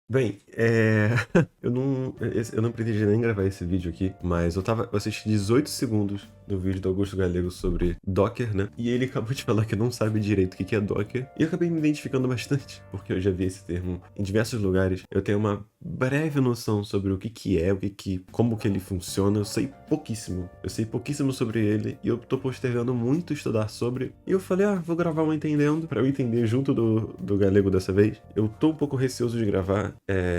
Bem, eu não pretendia nem gravar esse vídeo aqui, mas eu assisti 18 segundos do vídeo do Augusto Galego sobre Docker, né? E ele acabou de falar que não sabe direito o que é Docker. E eu acabei me identificando bastante, porque eu já vi esse termo em diversos lugares. Eu tenho uma breve noção sobre o que é, como que ele funciona. Eu sei pouquíssimo. Eu sei pouquíssimo sobre ele e eu tô postergando muito estudar sobre. E eu falei, vou gravar um Entendendo, pra eu entender junto do Galego dessa vez. Eu tô um pouco receoso de gravar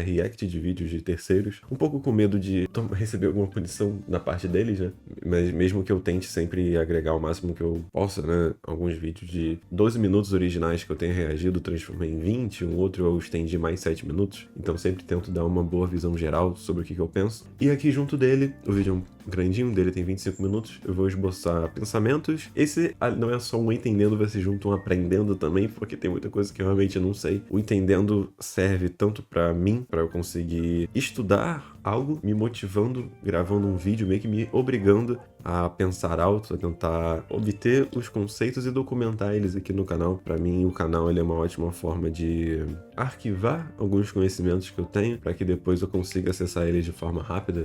react de vídeos de terceiros, um pouco com medo de receber alguma punição da parte deles, né? Mas mesmo que eu tente sempre agregar o máximo que eu possa, né? Alguns vídeos de 12 minutos originais que eu tenha reagido, transformei em 20, um outro eu estendi mais 7 minutos, então sempre tento dar uma boa visão geral sobre o que eu penso. E aqui junto dele, o vídeo é um grandinho, dele tem 25 minutos, eu vou esboçar pensamentos. Esse não é só um entendendo, vai ser junto um aprendendo também, porque tem muita coisa que eu realmente não sei. O entendendo serve tanto pra mim, pra eu conseguir estudar algo, me motivando, gravando um vídeo, meio que me obrigando a pensar alto, a tentar obter os conceitos e documentar eles aqui no canal. Pra mim, o canal ele é uma ótima forma de arquivar alguns conhecimentos que eu tenho, para que depois eu consiga acessar eles de forma rápida.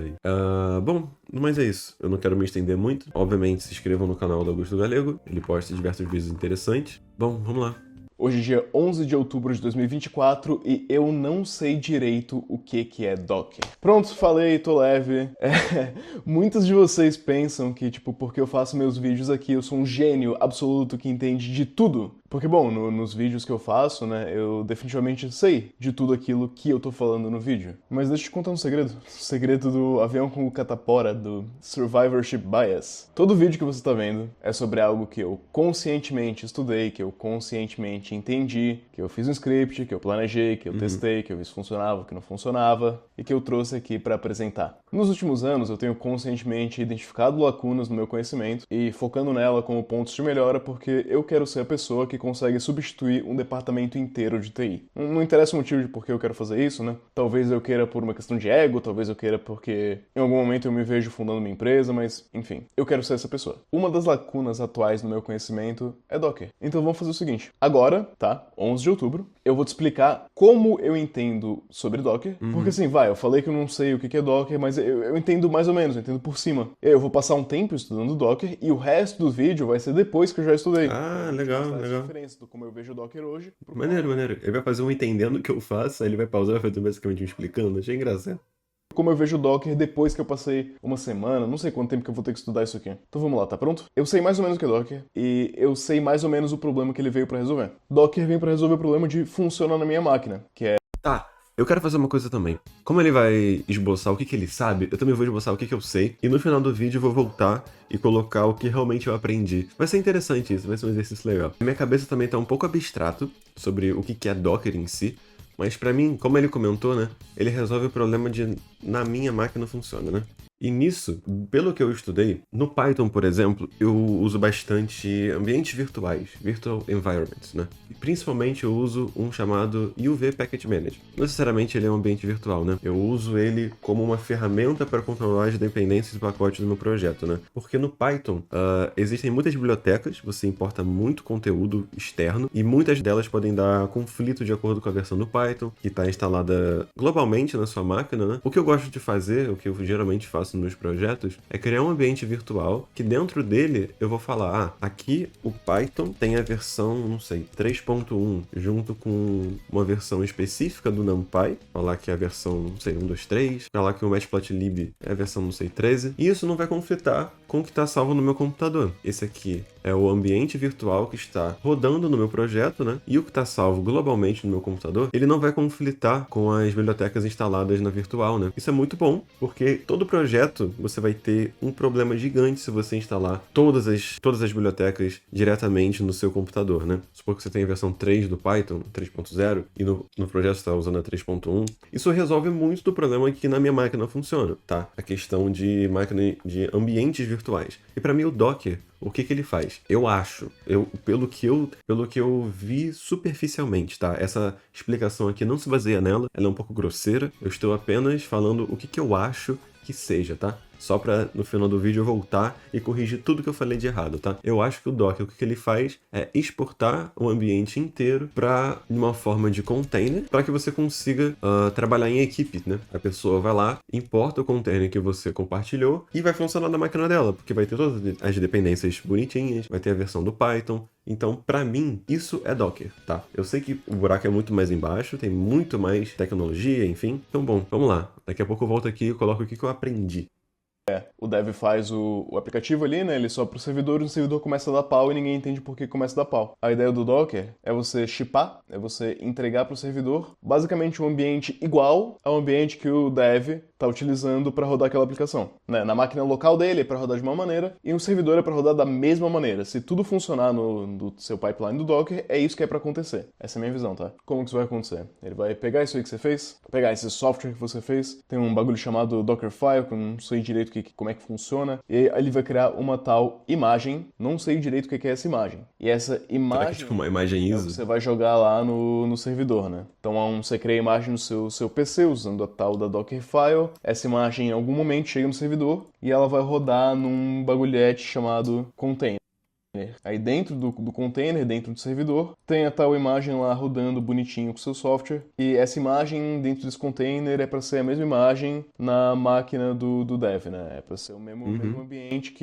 Bom, mas é isso. Eu não quero me estender muito. Obviamente, se inscrevam no canal do Augusto Galego, ele posta diversos vídeos interessantes. Bom, vamos lá. Hoje é dia 11 de outubro de 2024 e eu não sei direito o que é Docker. Pronto, falei, tô leve. Muitos de vocês pensam que, porque eu faço meus vídeos aqui, eu sou um gênio absoluto que entende de tudo. Porque, bom, nos vídeos que eu faço, né, eu definitivamente sei de tudo aquilo que eu tô falando no vídeo. Mas deixa eu te contar um segredo. O segredo do avião com o catapora, do Survivorship Bias. Todo vídeo que você tá vendo é sobre algo que eu conscientemente estudei, que eu conscientemente entendi, que eu fiz um script, que eu planejei, que eu testei, que eu vi se funcionava, que não funcionava, e que eu trouxe aqui pra apresentar. Nos últimos anos, eu tenho conscientemente identificado lacunas no meu conhecimento e focando nela como pontos de melhora, porque eu quero ser a pessoa que consegue substituir um departamento inteiro de TI. Não interessa o motivo de por que eu quero fazer isso, né? Talvez eu queira por uma questão de ego, talvez eu queira porque em algum momento eu me vejo fundando uma empresa, mas enfim, eu quero ser essa pessoa. Uma das lacunas atuais no meu conhecimento é Docker. Então vamos fazer o seguinte. Agora, tá? 11 de outubro, eu vou te explicar como eu entendo sobre Docker, porque assim, eu falei que eu não sei o que é Docker, mas eu entendo mais ou menos, eu entendo por cima. Eu vou passar um tempo estudando Docker e o resto do vídeo vai ser depois que eu já estudei. Legal, legal. Do como eu vejo o Docker hoje. Maneiro. Ele vai fazer um entendendo o que eu faço, aí ele vai pausar e vai fazer basicamente me explicando. Achei engraçado. Como eu vejo o Docker depois que eu passei uma semana, não sei quanto tempo que eu vou ter que estudar isso aqui. Então vamos lá, tá pronto? Eu sei mais ou menos o que é Docker e eu sei mais ou menos o problema que ele veio pra resolver. Docker vem pra resolver o problema de funcionar na minha máquina, que é... Tá, eu quero fazer uma coisa também. Como ele vai esboçar o que ele sabe, eu também vou esboçar o que eu sei. E no final do vídeo eu vou voltar e colocar o que realmente eu aprendi. Vai ser interessante isso, vai ser um exercício legal. Minha cabeça também tá um pouco abstrato sobre o que é Docker em si. Mas pra mim, como ele comentou, né? Ele resolve o problema de na minha máquina funciona, né? E nisso, pelo que eu estudei, no Python, por exemplo, eu uso bastante ambientes virtuais, Virtual Environments, né? E principalmente eu uso um chamado UV Package Manager. Não necessariamente ele é um ambiente virtual, né? Eu uso ele como uma ferramenta para controlar as dependências do pacote do meu projeto, né? Porque no Python existem muitas bibliotecas, você importa muito conteúdo externo e muitas delas podem dar conflito de acordo com a versão do Python, que está instalada globalmente na sua máquina, né? O que eu gosto de fazer, o que eu geralmente faço nos meus projetos, é criar um ambiente virtual que dentro dele eu vou falar, aqui o Python tem a versão, não sei, 3.1 junto com uma versão específica do NumPy, falar que é a versão, não sei, 1.2.3, falar que o Matplotlib é a versão, não sei, 13, e isso não vai conflitar com o que está salvo no meu computador. Esse aqui é o ambiente virtual que está rodando no meu projeto, né? E o que está salvo globalmente no meu computador, ele não vai conflitar com as bibliotecas instaladas na virtual, né? Isso é muito bom, porque todo projeto você vai ter um problema gigante se você instalar todas as bibliotecas diretamente no seu computador, né? Supor que você tem a versão 3 do Python, 3.0, e no projeto você está usando a 3.1. Isso resolve muito do problema que na minha máquina funciona, tá? A questão de máquina de ambientes virtuais. E para mim o Docker, o que ele faz? Eu acho, pelo que eu vi superficialmente, tá? Essa explicação aqui não se baseia nela, ela é um pouco grosseira, eu estou apenas falando o que eu acho que seja, tá? só pra no final do vídeo eu voltar e corrigir tudo que eu falei de errado, tá? Eu acho que o Docker, o que ele faz é exportar o ambiente inteiro para uma forma de container, para que você consiga trabalhar em equipe, né? A pessoa vai lá, importa o container que você compartilhou e vai funcionar na máquina dela, porque vai ter todas as dependências bonitinhas, vai ter a versão do Python. Então, pra mim, isso é Docker, tá? Eu sei que o buraco é muito mais embaixo, tem muito mais tecnologia, enfim. Então, bom, vamos lá. Daqui a pouco eu volto aqui e coloco o que eu aprendi. O dev faz o aplicativo ali, né? Ele sobe pro servidor e o servidor começa a dar pau e ninguém entende por que começa a dar pau. A ideia do Docker é você shippar, é você entregar pro servidor basicamente um ambiente igual ao ambiente que o dev tá utilizando para rodar aquela aplicação, né? Na máquina local dele é para rodar de uma maneira e no servidor é para rodar da mesma maneira. Se tudo funcionar no seu pipeline do Docker, é isso que é para acontecer. Essa é a minha visão, tá? Como que isso vai acontecer? Ele vai pegar isso aí que você fez, pegar esse software que você fez, tem um bagulho chamado Dockerfile, que eu não sei direito como é que funciona, e aí ele vai criar uma tal imagem, não sei direito o que é essa imagem. E essa imagem Será que é tipo uma imagem ISO? você vai jogar lá no servidor, né? Então você cria a imagem no seu PC usando a tal da Dockerfile. Essa imagem em algum momento chega no servidor e ela vai rodar num bagulhete chamado container. Aí dentro do container, dentro do servidor, tem a tal imagem lá rodando bonitinho com o seu software. E essa imagem dentro desse container é para ser a mesma imagem na máquina do dev, né? É para ser o mesmo ambiente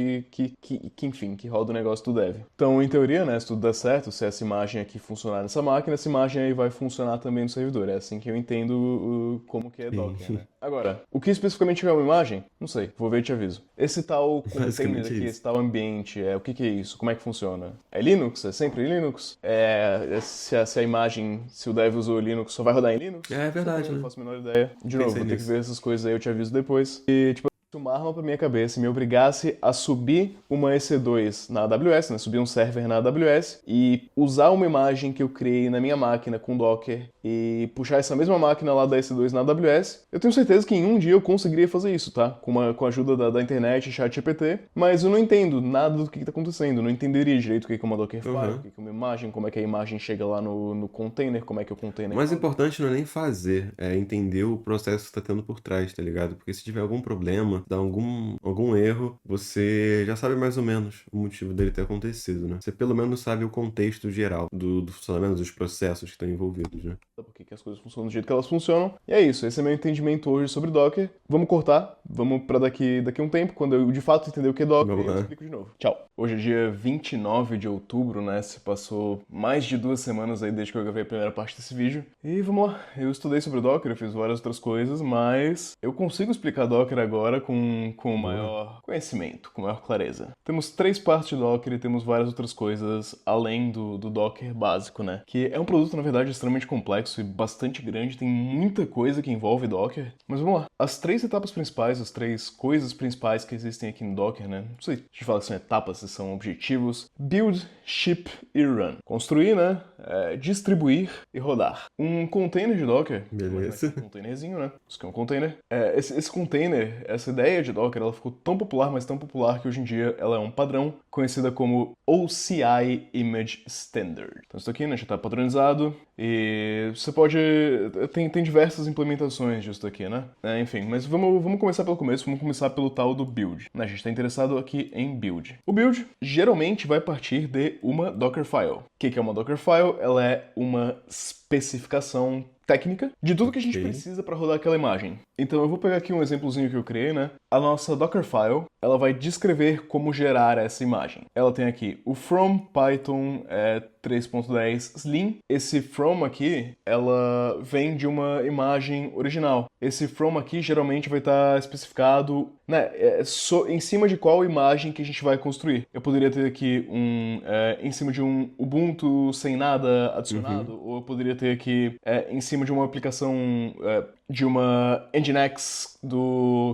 enfim, que roda o negócio do dev. Então, em teoria, né, se tudo der certo, se essa imagem aqui funcionar nessa máquina, essa imagem aí vai funcionar também no servidor. É assim que eu entendo como que é Docker, né? Agora, o que especificamente é uma imagem? Não sei, vou ver e te aviso. Esse tal container aqui, esse tal ambiente, o que é isso? Como é que funciona? É Linux? É sempre Linux? Se a imagem, se o dev usou Linux, só vai rodar em Linux? É verdade, Eu não né? faço a menor ideia. De novo, Pensei vou ter que nisso. ver essas coisas aí, eu te aviso depois. E, tipo, se uma arma pra minha cabeça e me obrigasse a subir uma EC2 na AWS, né? Subir um server na AWS e usar uma imagem que eu criei na minha máquina com Docker e puxar essa mesma máquina lá da EC2 na AWS, eu tenho certeza que em um dia eu conseguiria fazer isso, tá? Com a ajuda da internet, ChatGPT, mas eu não entendo nada do que tá acontecendo, eu não entenderia direito o que é uma Dockerfile, o que é uma imagem, como é que a imagem chega lá no container, como é que o container... O mais importante não é nem fazer, é entender o processo que tá tendo por trás, tá ligado? Porque se tiver algum problema, dá algum erro, você já sabe mais ou menos o motivo dele ter acontecido, né? Você pelo menos sabe o contexto geral do funcionamento dos processos que estão envolvidos, né? Por que as coisas funcionam do jeito que elas funcionam. E é isso, esse é meu entendimento hoje sobre Docker. Vamos cortar, vamos pra daqui a um tempo, quando eu de fato entender o que é Docker, Vamos eu lá. explico de novo. Tchau. Hoje é dia 29 de outubro, né? Se passou mais de 2 semanas aí desde que eu gravei a primeira parte desse vídeo. E vamos lá, eu estudei sobre Docker, eu fiz várias outras coisas, mas eu consigo explicar Docker agora com maior conhecimento, com maior clareza. Temos 3 partes de Docker e temos várias outras coisas além do Docker básico, né? Que é um produto, na verdade, extremamente complexo e bastante grande, tem muita coisa que envolve Docker. Mas vamos lá. As 3 etapas principais, as 3 coisas principais que existem aqui no Docker, né? Não sei se a gente fala que são etapas, se são objetivos. Build, ship e run. Construir, né? Distribuir e rodar. Um container de Docker. Beleza. Um containerzinho, né? Isso que é um container. Esse container, essa ideia de Docker, ela ficou tão popular, mas tão popular que hoje em dia ela é um padrão conhecida como OCI Image Standard. Então isso aqui, né, já está padronizado e você pode... Tem diversas implementações disso daqui, né? Enfim, mas vamos começar pelo começo, vamos começar pelo tal do build. A gente está interessado aqui em build. O build geralmente vai partir de uma Dockerfile. O que é uma Dockerfile? Ela é uma especificação técnica de tudo que a gente precisa para rodar aquela imagem. Então eu vou pegar aqui um exemplozinho que eu criei, né? A nossa Dockerfile, ela vai descrever como gerar essa imagem. Ela tem aqui o from Python 3.10 Slim. Esse from aqui, ela vem de uma imagem original. Esse from aqui geralmente vai estar especificado, né, em cima de qual imagem que a gente vai construir. Eu poderia ter aqui em cima de um Ubuntu sem nada adicionado, ou eu poderia ter aqui em cima de uma aplicação de uma Nginx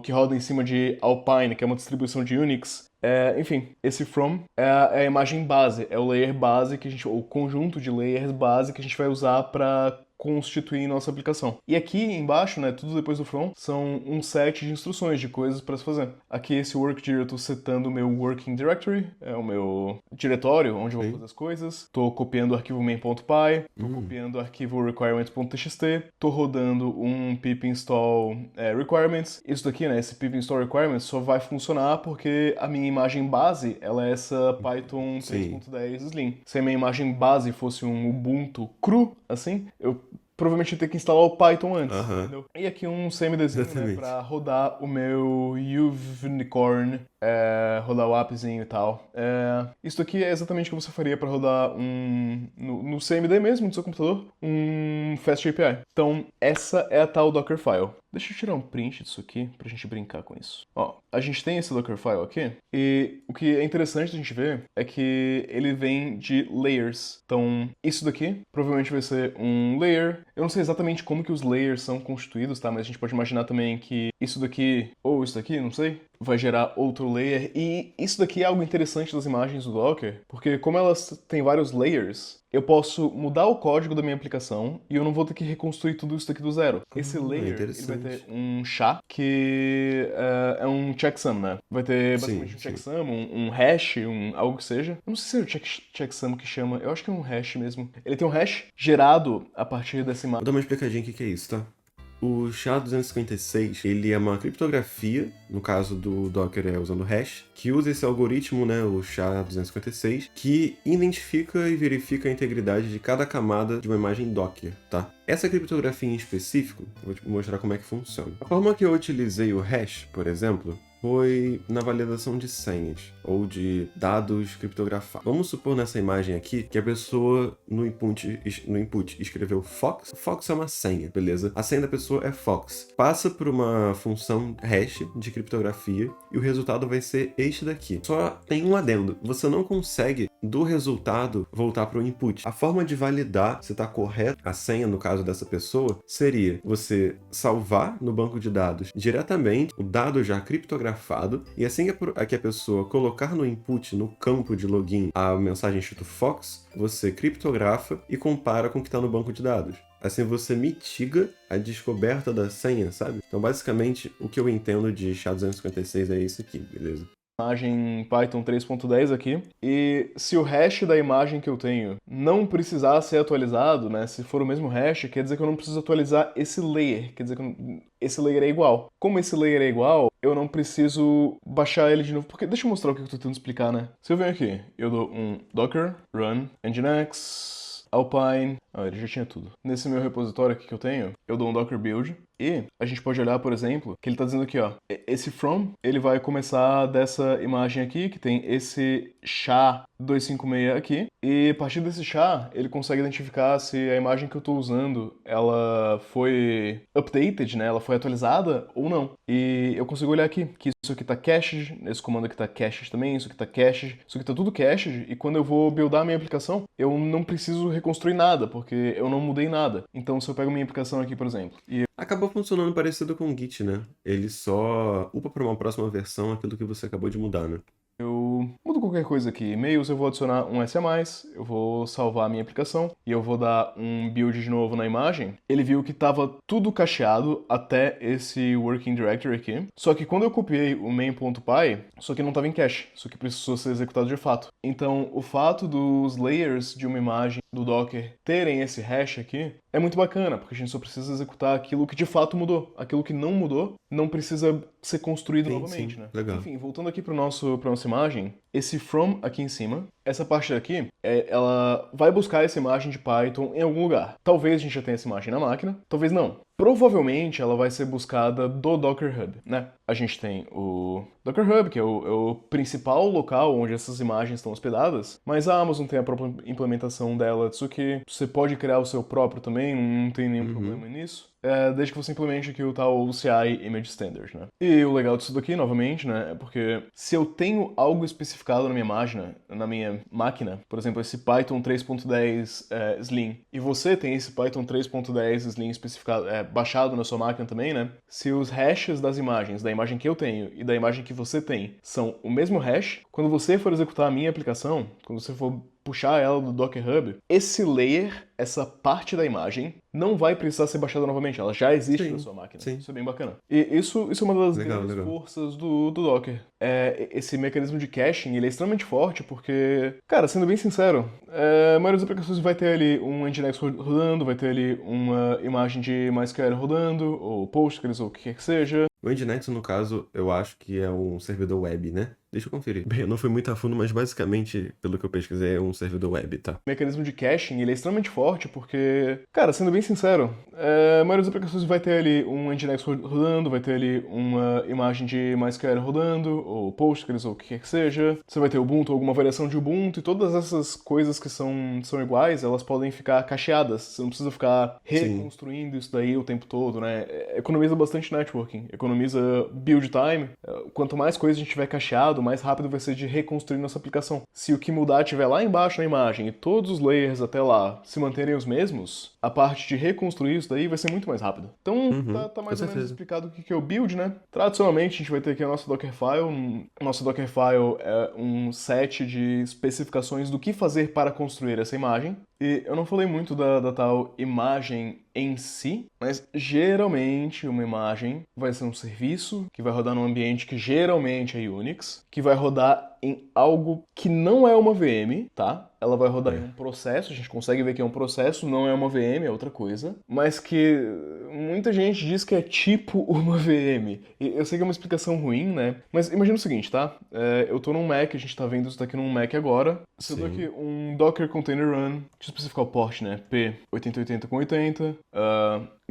que roda em cima de Alpine, que é uma distribuição de Unix. Enfim, esse from é a imagem base, é o layer base que o conjunto de layers base que a gente vai usar para constituir nossa aplicação. E aqui embaixo, né, tudo depois do from, são um set de instruções, de coisas para se fazer. Aqui esse work directory, eu tô setando o meu working directory, é o meu diretório onde eu vou fazer as coisas. Tô copiando o arquivo main.py, tô copiando o arquivo requirements.txt, tô rodando um pip install requirements. Isso daqui, né, esse pip install requirements só vai funcionar porque a minha imagem base, ela é essa Python 3.10 Slim. Se a minha imagem base fosse um Ubuntu cru, assim, eu provavelmente ia ter que instalar o Python antes, entendeu? E aqui um semi-desenho, né, pra rodar o meu Unicorn, rodar o appzinho e tal. Isso aqui é exatamente o que você faria pra rodar no CMD mesmo, no seu computador, um Fast API. Então, essa é a tal Dockerfile. Deixa eu tirar um print disso aqui pra gente brincar com isso. Ó, a gente tem esse Dockerfile aqui, e o que é interessante a gente ver é que ele vem de layers. Então, isso daqui provavelmente vai ser um layer. Eu não sei exatamente como que os layers são constituídos, tá? Mas a gente pode imaginar também que isso daqui, ou isso daqui, não sei, vai gerar outro layer. E isso daqui é algo interessante das imagens do Docker, porque como elas têm vários layers, eu posso mudar o código da minha aplicação e eu não vou ter que reconstruir tudo isso daqui do zero. Esse layer, ele vai ter um SHA, que é um checksum, né? Vai ter basicamente um checksum, um hash, algo que seja. Eu não sei se é o checksum que chama, eu acho que é um hash mesmo. Ele tem um hash gerado a partir dessa imagem. Vou dar uma explicadinha o que é isso, tá? O SHA-256, ele é uma criptografia, no caso do Docker é usando hash, que usa esse algoritmo, né, o SHA-256, que identifica e verifica a integridade de cada camada de uma imagem Docker, tá? Essa criptografia em específico, vou te mostrar como é que funciona. A forma que eu utilizei o hash, por exemplo, foi na validação de senhas ou de dados criptografados. Vamos supor nessa imagem aqui que a pessoa no input escreveu Fox. Fox é uma senha, beleza? A senha da pessoa é Fox. Passa por uma função hash de criptografia e o resultado vai ser este daqui. Só tem um adendo. Você não consegue do resultado voltar para o input. A forma de validar se está correto a senha, no caso dessa pessoa, seria você salvar no banco de dados diretamente o dado já criptografado, e assim que a pessoa colocar no input, no campo de login, a mensagem escrito Fox, você criptografa e compara com o que está no banco de dados. Assim você mitiga a descoberta da senha, sabe? Então, basicamente, o que eu entendo de SHA-256 é isso aqui, beleza? Imagem Python 3.10 aqui, e se o hash da imagem que eu tenho não precisar ser atualizado, né, se for o mesmo hash, quer dizer que eu não preciso atualizar esse layer, quer dizer que esse layer é igual. Como esse layer é igual, eu não preciso baixar ele de novo, porque deixa eu mostrar o que eu tô tentando explicar, né. Se eu venho aqui, eu dou um docker, run, nginx, alpine, ele já tinha tudo. Nesse meu repositório aqui que eu tenho, eu dou um docker build, e a gente pode olhar, por exemplo, que ele tá dizendo aqui, ó, esse from, ele vai começar dessa imagem aqui, que tem esse SHA-256 aqui, e a partir desse SHA, ele consegue identificar se a imagem que eu tô usando, ela foi updated, né, ela foi atualizada ou não. E eu consigo olhar aqui, que isso aqui tá cached, esse comando aqui tá cached também, isso aqui tá cached, isso aqui tá tudo cached, e quando eu vou buildar a minha aplicação, eu não preciso reconstruir nada, porque eu não mudei nada. Então, se eu pego minha aplicação aqui, por exemplo, e acabou funcionando parecido com o Git, né? Ele só upa para uma próxima versão aquilo que você acabou de mudar, né? eu mudo qualquer coisa aqui, e-mails, eu vou adicionar um S a mais, eu vou salvar a minha aplicação e eu vou dar um build de novo na imagem. Ele viu que estava tudo cacheado até esse working directory aqui. Só que quando eu copiei o main.py, isso aqui não estava em cache, isso aqui precisou ser executado de fato. Então, o fato dos layers de uma imagem do Docker terem esse hash aqui é muito bacana, porque a gente só precisa executar aquilo que de fato mudou. Aquilo que não mudou não precisa ser construído novamente, né? Legal. Enfim, voltando aqui para nossa imagem, esse from aqui em cima, essa parte daqui, ela vai buscar essa imagem de Python em algum lugar. Talvez a gente já tenha essa imagem na máquina, talvez não. Provavelmente ela vai ser buscada do Docker Hub, né? A gente tem o Docker Hub, que é o principal local onde essas imagens estão hospedadas, mas a Amazon tem a própria implementação dela disso aqui. Você pode criar o seu próprio também, não tem nenhum problema nisso. Desde que você implemente aqui o tal CI Image Standard, né? E o legal disso daqui, novamente, né, é porque se eu tenho algo especificado na minha máquina, por exemplo, esse Python 3.10 Slim, e você tem esse Python 3.10 Slim especificado, baixado na sua máquina também, né? Se os hashes das imagens, da imagem que eu tenho e da imagem que você tem, são o mesmo hash, quando você for executar a minha aplicação, quando você for puxar ela do Docker Hub, esse layer, essa parte da imagem, não vai precisar ser baixada novamente, ela já existe na sua máquina. Sim. Isso é bem bacana. E isso é uma das grandes Legal. forças do Docker. Esse mecanismo de caching, ele é extremamente forte porque, cara, sendo bem sincero, a maioria das aplicações vai ter ali um Nginx rodando, vai ter ali uma imagem de MySQL rodando, ou Postgres, ou o que quer que seja. O Nginx, no caso, eu acho que é um servidor web, né? Deixa eu conferir. Bem, eu não fui muito a fundo, mas basicamente, pelo que eu pesquisei, é um servidor web, tá? O mecanismo de caching, ele é extremamente forte porque, cara, sendo bem sincero, a maioria das aplicações vai ter ali um Nginx rodando, vai ter ali uma imagem de MySQL rodando, ou Postgres, ou o que quer que seja. Você vai ter Ubuntu, alguma variação de Ubuntu, e todas essas coisas que são iguais, elas podem ficar cacheadas. Você não precisa ficar reconstruindo isso daí o tempo todo, né? Economiza bastante networking, economiza build time. Quanto mais coisa a gente tiver cacheado, mais rápido vai ser de reconstruir nossa aplicação. Se o que mudar estiver lá embaixo na imagem e todos os layers até lá se manterem os mesmos, a parte de reconstruir isso daí vai ser muito mais rápido. Então, tá mais ou menos explicado o que é o build, né? Tradicionalmente, a gente vai ter aqui a nossa Dockerfile. Nossa Dockerfile é um set de especificações do que fazer para construir essa imagem. E eu não falei muito da tal imagem em si, mas geralmente uma imagem vai ser um serviço que vai rodar num ambiente que geralmente é Unix, que vai rodar em algo que não é uma VM, tá? Ela vai rodar em um processo, a gente consegue ver que é um processo, não é uma VM, é outra coisa, mas que muita gente diz que é tipo uma VM. E eu sei que é uma explicação ruim, né? Mas imagina o seguinte, tá? Eu tô num Mac, a gente tá vendo isso daqui num Mac agora. Se eu dou aqui um Docker Container Run, deixa eu especificar o port, né? P8080 com 80.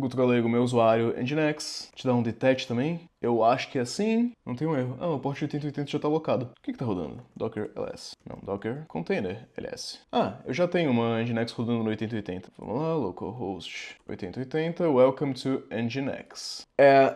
Guto Galego, meu usuário, Nginx. Te dá um detach também. Eu acho que é assim. Não tem um erro. O port 8080 já tá alocado. O que tá rodando? Docker ls. Não, Docker Container ls. Eu já tenho uma Nginx rodando no 8080. Vamos lá, localhost 8080, welcome to Nginx.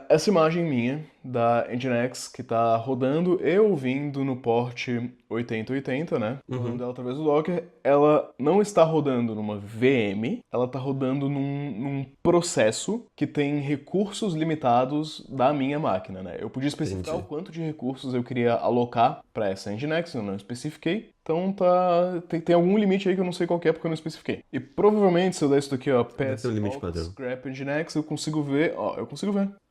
Essa imagem minha da Nginx que tá rodando e ouvindo no port 8080, né? Rodando ela através do Docker. Ela não está rodando numa VM, ela tá rodando num processo que tem recursos limitados da minha máquina, né? Eu podia especificar o quanto de recursos eu queria alocar para essa Nginx, eu não especifiquei. Então tem algum limite aí que eu não sei qual que é porque eu não especifiquei. E provavelmente se eu der isso daqui, ó, pass scrap Nginx, eu consigo ver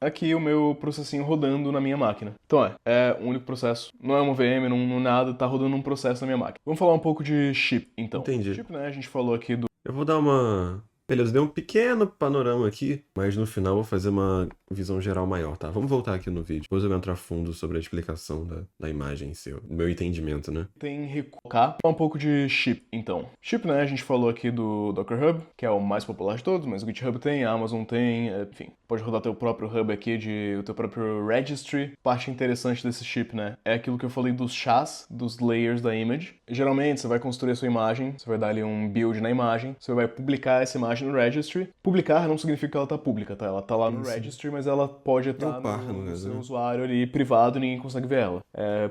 aqui o meu processinho rodando na minha máquina. Então é um único processo, não é uma VM, não nada, tá rodando um processo na minha máquina. Vamos falar um pouco de chip, então. Entendi. Chip, né, a gente falou aqui do... Eu vou dar uma... Beleza, dei um pequeno panorama aqui, mas no final eu vou fazer uma visão geral maior, tá? Vamos voltar aqui no vídeo. Depois eu entro a fundo sobre a explicação da imagem em si, do meu entendimento, né? Tem recuar um pouco de chip, então. Chip, né, a gente falou aqui do Docker Hub, que é o mais popular de todos, mas o GitHub tem, a Amazon tem, enfim. Pode rodar teu próprio hub aqui, o teu próprio registry. Parte interessante desse chip, né, é aquilo que eu falei dos chás, dos layers da image. Geralmente, você vai construir a sua imagem, você vai dar ali um build na imagem, você vai publicar essa imagem no registry. Publicar não significa que ela tá pública, tá? Ela tá lá no registry, mas ela pode estar no seu usuário ali privado e ninguém consegue ver ela.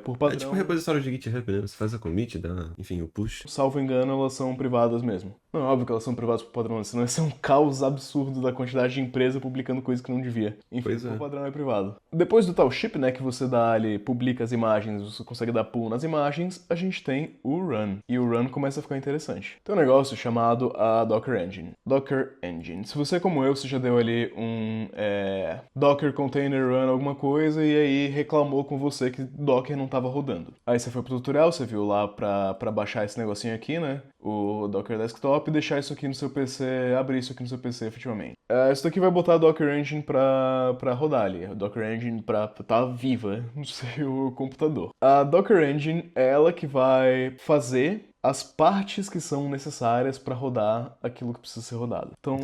Por padrão... É tipo um repositório de GitHub, né? Você faz a commit, enfim, o push. Salvo engano, elas são privadas mesmo. Não, é óbvio que elas são privadas por padrão, senão ia ser um caos absurdo da quantidade de empresa publicando coisa que não devia. Enfim, por padrão é privado. Depois do tal chip, né, que você dá ali, publica as imagens, você consegue dar pull nas imagens, a gente tem o run. E o run começa a ficar interessante. Tem um negócio chamado a Docker Engine. Docker Engine. Se você, como eu, você já deu ali um Docker Container Run alguma coisa e aí reclamou com você que Docker não estava rodando. Aí você foi pro tutorial, você viu lá pra baixar esse negocinho aqui, né? O Docker Desktop e deixar isso aqui no seu PC, abrir isso aqui no seu PC efetivamente. Isso daqui vai botar a Docker Engine pra rodar ali. A Docker Engine pra tá viva no seu computador. A Docker Engine é ela que vai fazer as partes que são necessárias para rodar aquilo que precisa ser rodado. Então,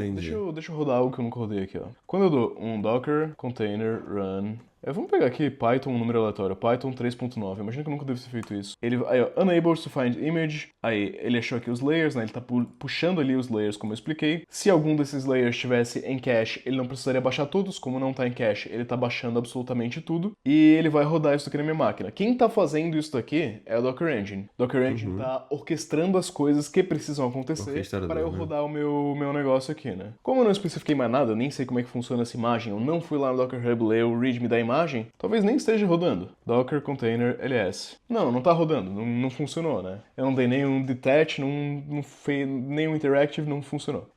deixa eu rodar algo que eu nunca rodei aqui, ó. Quando eu dou um Docker Container Run... vamos pegar aqui Python, um número aleatório, Python 3.9, imagina que eu nunca devo ter feito isso. Aí, ó, unable to find image, aí ele achou aqui os layers, né, ele tá puxando ali os layers como eu expliquei. Se algum desses layers estivesse em cache, ele não precisaria baixar todos, como não tá em cache, ele tá baixando absolutamente tudo, e ele vai rodar isso aqui na minha máquina. Quem tá fazendo isso daqui é o Docker Engine. Docker Engine tá orquestrando as coisas que precisam acontecer para eu rodar o meu negócio aqui, né. Como eu não especifiquei mais nada, eu nem sei como é que funciona essa imagem, eu não fui lá no Docker Hub ler o readme da imagem, imagem, talvez nem esteja rodando. Docker Container LS. Não tá rodando, não funcionou, né? Eu não dei nenhum detach, não fez nenhum interactive, não funcionou.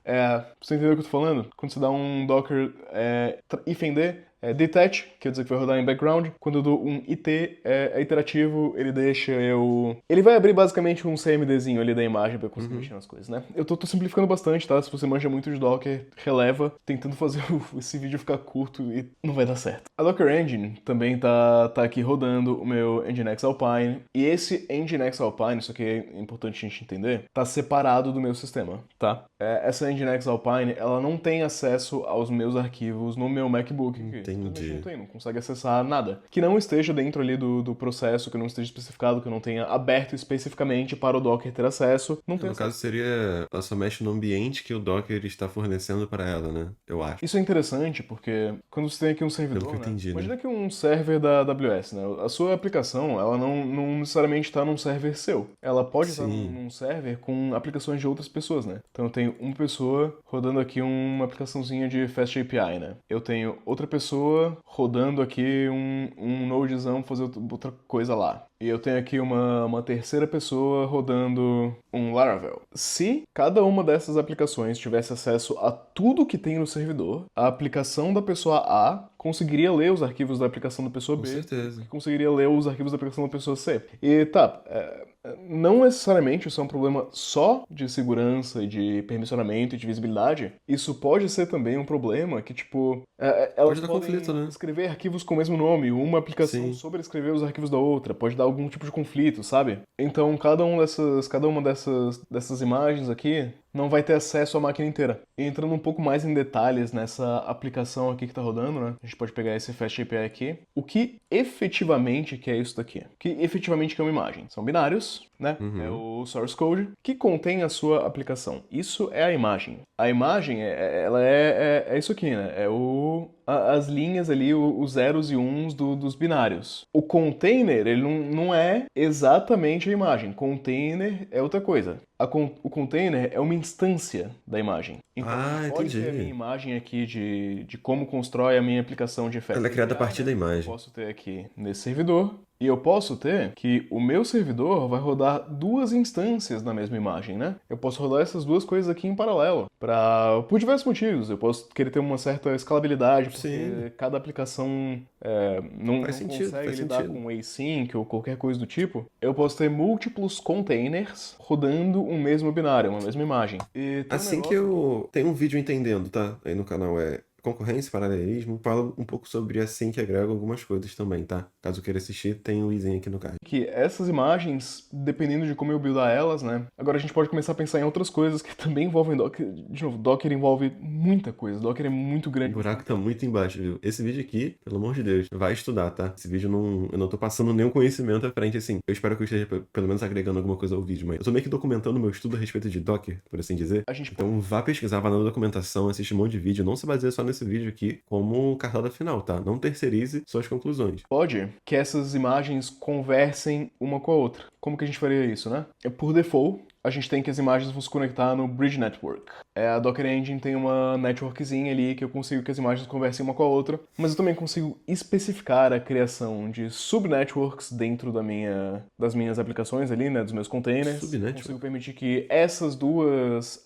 Você entendeu o que eu tô falando? Quando você dá um Docker ifnd, detach, quer dizer que vai rodar em background. Quando eu dou um it, é iterativo, ele deixa eu... Ele vai abrir basicamente um CMDzinho ali da imagem pra eu conseguir mexer nas coisas, né? Eu tô simplificando bastante, tá? Se você manja muito de Docker, releva, tentando fazer esse vídeo ficar curto e não vai dar certo. A Docker Engine também tá aqui rodando o meu Nginx Alpine. E esse Nginx Alpine, isso aqui é importante a gente entender, tá separado do meu sistema, tá? Essa Nginx Alpine, ela não tem acesso aos meus arquivos no meu MacBook. Entendi. Não consegue acessar nada. Que não esteja dentro ali do processo, que não esteja especificado, que eu não tenha aberto especificamente para o Docker ter acesso. Não tem No caso seria, ela só mexe no ambiente que o Docker está fornecendo para ela, né? Eu acho. Isso é interessante porque quando você tem aqui um servidor, Pelo que eu entendi, imagina né? que um server da AWS, né? A sua aplicação, ela não necessariamente está num server seu. Ela pode estar num server com aplicações de outras pessoas, né? Então eu tenho uma pessoa rodando aqui uma aplicaçãozinha de Fast API, né? Eu tenho outra pessoa rodando aqui um Nodezão fazer outra coisa lá. E eu tenho aqui uma terceira pessoa rodando um Laravel. Se cada uma dessas aplicações tivesse acesso a tudo que tem no servidor, a aplicação da pessoa A conseguiria ler os arquivos da aplicação da pessoa B. Com certeza. Que conseguiria ler os arquivos da aplicação da pessoa C. E não necessariamente isso é um problema só de segurança e de permissionamento e de visibilidade. Isso pode ser também um problema que, tipo, elas Pode dar podem conflito, né? escrever arquivos com o mesmo nome, uma aplicação sobrescrever os arquivos da outra, pode dar algum tipo de conflito, sabe? Então, cada uma dessas imagens aqui não vai ter acesso à máquina inteira. E entrando um pouco mais em detalhes nessa aplicação aqui que tá rodando, né? A gente pode pegar esse Fast API aqui. O que efetivamente que é isso daqui? O que efetivamente que é uma imagem? São binários, né? É o source code que contém a sua aplicação. Isso é a imagem. A imagem, ela é isso aqui, né? É as linhas ali, os zeros e uns dos binários. O container, ele não é exatamente a imagem. Container é outra coisa. O container é uma instância da imagem. Então, pode ter a minha imagem aqui de como constrói a minha aplicação de Fast API. Ela é criada a partir da imagem. Eu posso ter aqui nesse servidor. E eu posso ter que o meu servidor vai rodar duas instâncias na mesma imagem, né? Eu posso rodar essas duas coisas aqui em paralelo, por diversos motivos. Eu posso querer ter uma certa escalabilidade, porque cada aplicação não consegue lidar com async ou qualquer coisa do tipo. Eu posso ter múltiplos containers rodando um mesmo binário, uma mesma imagem. Assim que eu tenho um vídeo entendendo, tá? Aí no canal concorrência, paralelismo, fala um pouco sobre assim que agrega algumas coisas também, tá? Caso queira assistir, tem o izinho aqui no card. Que essas imagens, dependendo de como eu buildar elas, né? Agora a gente pode começar a pensar em outras coisas que também envolvem Docker. De novo, Docker envolve muita coisa. Docker é muito grande. O buraco tá muito embaixo, viu? Esse vídeo aqui, pelo amor de Deus, vai estudar, tá? Esse vídeo eu não tô passando nenhum conhecimento à frente, assim. Eu espero que eu esteja pelo menos agregando alguma coisa ao vídeo, mas eu tô meio que documentando meu estudo a respeito de Docker, por assim dizer. Então vá pesquisar, vá na documentação, assiste um monte de vídeo. Não se baseia só nesse vídeo aqui como cartada final, tá? Não terceirize suas conclusões. Pode que essas imagens conversem uma com a outra. Como que a gente faria isso, né? Por default, a gente tem que as imagens vão se conectar no Bridge Network. A Docker Engine tem uma networkzinha ali que eu consigo que as imagens conversem uma com a outra, mas eu também consigo especificar a criação de subnetworks dentro das minhas aplicações ali, né, dos meus containers. Subnetwork? Consigo permitir que essas duas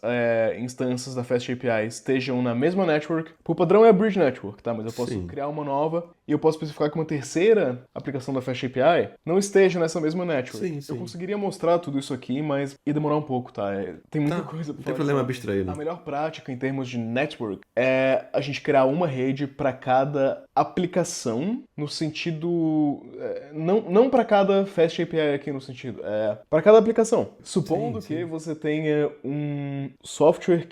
instâncias da Fast API estejam na mesma network. Por padrão é a Bridge Network, tá? Mas eu posso criar uma nova e eu posso especificar que uma terceira aplicação da Fast API não esteja nessa mesma network. Eu conseguiria mostrar tudo isso aqui, mas ia demorar um pouco, tá? Tem muita coisa pra não tem problema abstrair, né? A melhor prática em termos de network é a gente criar uma rede para cada aplicação, no sentido... não para cada Fast API aqui no sentido, para cada aplicação. Supondo que você tenha um software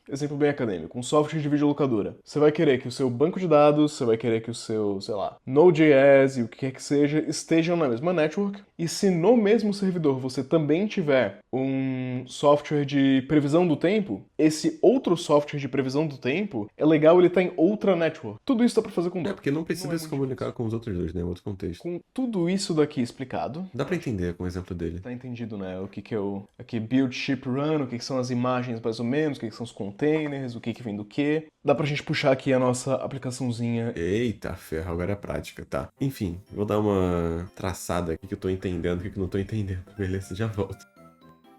exemplo bem acadêmico, um software de videolocadora. Você vai querer que o seu banco de dados, você vai querer que o seu, sei lá, Node.js e o que quer que seja, estejam na mesma network. E se no mesmo servidor você também tiver um software de previsão do tempo, tempo, esse outro software de previsão do tempo, é legal ele tá em outra network. Tudo isso dá pra fazer com Docker. Porque não precisa Não é se muito comunicar difícil. com os outros dois, né? Outro contexto. Com tudo isso daqui explicado, Dá pra entender com o exemplo dele. tá entendido, né? O que é o aqui build, ship, run, o que são as imagens mais ou menos, o que são os containers, o que vem do quê. Dá pra gente puxar aqui a nossa aplicaçãozinha. Eita, ferro, agora é prática, tá? Enfim, vou dar uma traçada aqui que eu tô entendendo, o que eu não tô entendendo. Beleza, já volto.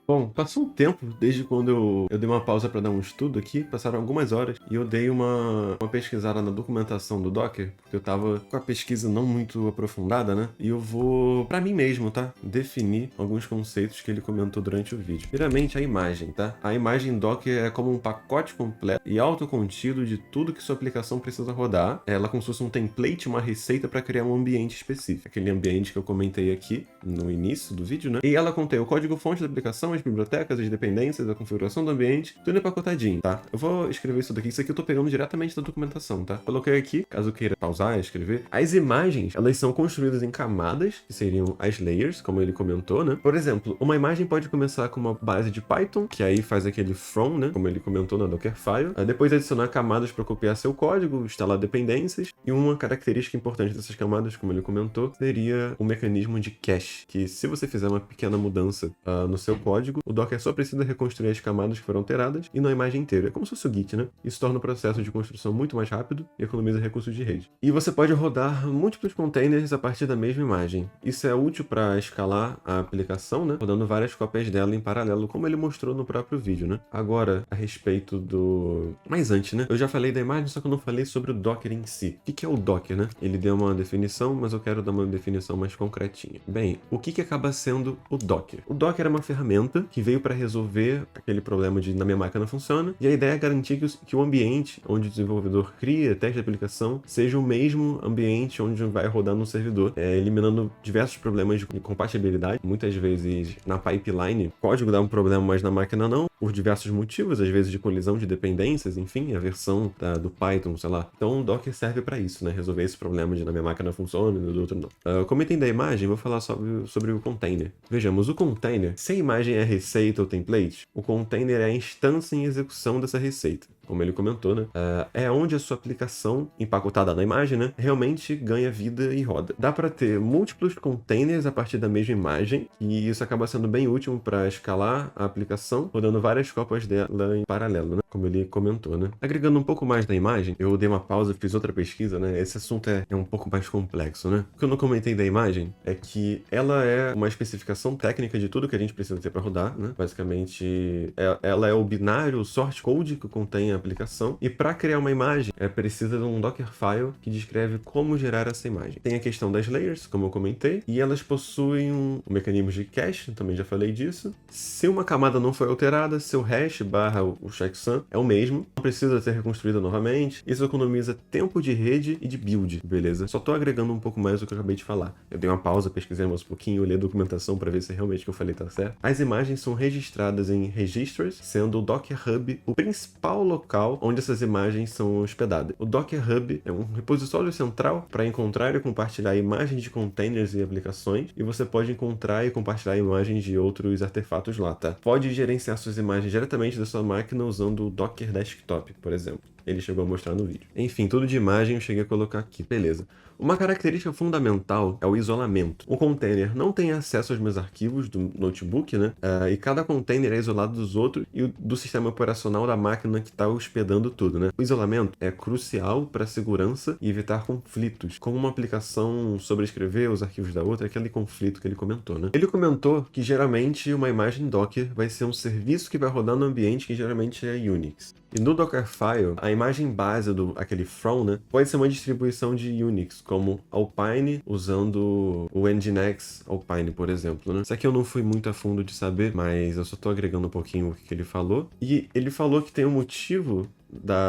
Bom, passou um tempo desde quando eu dei uma pausa para dar um estudo aqui, passaram algumas horas, e eu dei uma pesquisada na documentação do Docker, porque eu tava com a pesquisa não muito aprofundada, né? E eu vou, para mim mesmo, tá? Definir alguns conceitos que ele comentou durante o vídeo. Primeiramente, a imagem, tá? A imagem Docker é como um pacote completo e autocontido de tudo que sua aplicação precisa rodar. Ela é como se fosse um template, uma receita para criar um ambiente específico. Aquele ambiente que eu comentei aqui no início do vídeo, né? E ela contém o código-fonte da aplicação, as bibliotecas, as dependências, a configuração do ambiente, tudo empacotadinho, tá? Eu vou escrever isso daqui, isso aqui eu tô pegando diretamente da documentação, tá? Coloquei aqui, caso queira pausar e escrever. As imagens, elas são construídas em camadas, que seriam as layers, como ele comentou, né? Por exemplo, uma imagem pode começar com uma base de Python, que aí faz aquele from, né? Como ele comentou na Dockerfile. Depois adicionar camadas para copiar seu código, instalar dependências, e uma característica importante dessas camadas, como ele comentou, seria o mecanismo de cache, que se você fizer uma pequena mudança no seu código, o Docker só precisa reconstruir as camadas que foram alteradas e não a imagem inteira. É como se fosse o Git, né? Isso torna o processo de construção muito mais rápido e economiza recursos de rede. E você pode rodar múltiplos containers a partir da mesma imagem. Isso é útil para escalar a aplicação, né? Rodando várias cópias dela em paralelo, como ele mostrou no próprio vídeo, né? Agora, a respeito do... Mas antes, né? Eu já falei da imagem, só que eu não falei sobre o Docker em si. O que é o Docker, né? Ele deu uma definição, mas eu quero dar uma definição mais concretinha. Bem, o que acaba sendo o Docker? O Docker é uma ferramenta que veio para resolver aquele problema de na minha máquina funciona, e a ideia é garantir que o ambiente onde o desenvolvedor cria, testa a aplicação, seja o mesmo ambiente onde vai rodar no servidor, eliminando diversos problemas de compatibilidade. Muitas vezes na pipeline, o código dá um problema, mas na máquina não, por diversos motivos, às vezes de colisão de dependências, enfim, a versão do Python, sei lá. Então o Docker serve para isso, né? Resolver esse problema de na minha máquina funciona e do outro não. Como item da imagem, vou falar sobre o container. Vejamos, o container, se a imagem é receita ou template, o container é a instância em execução dessa receita. Como ele comentou, né? É onde a sua aplicação, empacotada na imagem, né? Realmente ganha vida e roda. Dá para ter múltiplos containers a partir da mesma imagem, e isso acaba sendo bem útil para escalar a aplicação, rodando várias cópias dela em paralelo, né? Como ele comentou, né? Agregando um pouco mais da imagem, eu dei uma pausa e fiz outra pesquisa, né? Esse assunto é um pouco mais complexo, né? O que eu não comentei da imagem é que ela é uma especificação técnica de tudo que a gente precisa ter para rodar, né? Basicamente, ela é o binário, o source code que contém a aplicação, e para criar uma imagem precisa de um Dockerfile que descreve como gerar essa imagem. Tem a questão das layers, como eu comentei, e elas possuem um mecanismo de cache, também já falei disso. Se uma camada não foi alterada, seu hash barra o checksum é o mesmo, não precisa ser reconstruído novamente. Isso economiza tempo de rede e de build, beleza? Só tô agregando um pouco mais do que eu acabei de falar. Eu dei uma pausa, pesquisei mais um pouquinho, olhei a documentação para ver se realmente o que eu falei tá certo. As imagens são registradas em registers, sendo o Docker Hub o principal local onde essas imagens são hospedadas. O Docker Hub é um repositório central para encontrar e compartilhar imagens de containers e aplicações, e você pode encontrar e compartilhar imagens de outros artefatos lá, tá? Pode gerenciar suas imagens diretamente da sua máquina usando o Docker Desktop, por exemplo. Ele chegou a mostrar no vídeo. Enfim, tudo de imagem eu cheguei a colocar aqui, beleza. Uma característica fundamental é o isolamento. O container não tem acesso aos meus arquivos do notebook, né? E cada container é isolado dos outros e do sistema operacional da máquina que está hospedando tudo, né? O isolamento é crucial para a segurança e evitar conflitos. Como uma aplicação sobrescrever os arquivos da outra, aquele conflito que ele comentou, né? Ele comentou que geralmente uma imagem Docker vai ser um serviço que vai rodar no ambiente que geralmente é Unix. E no Dockerfile, a imagem base do aquele from, né, pode ser uma distribuição de Unix, como Alpine, usando o Nginx Alpine, por exemplo, né? Isso aqui eu não fui muito a fundo de saber, mas eu só tô agregando um pouquinho o que ele falou. E ele falou que tem um motivo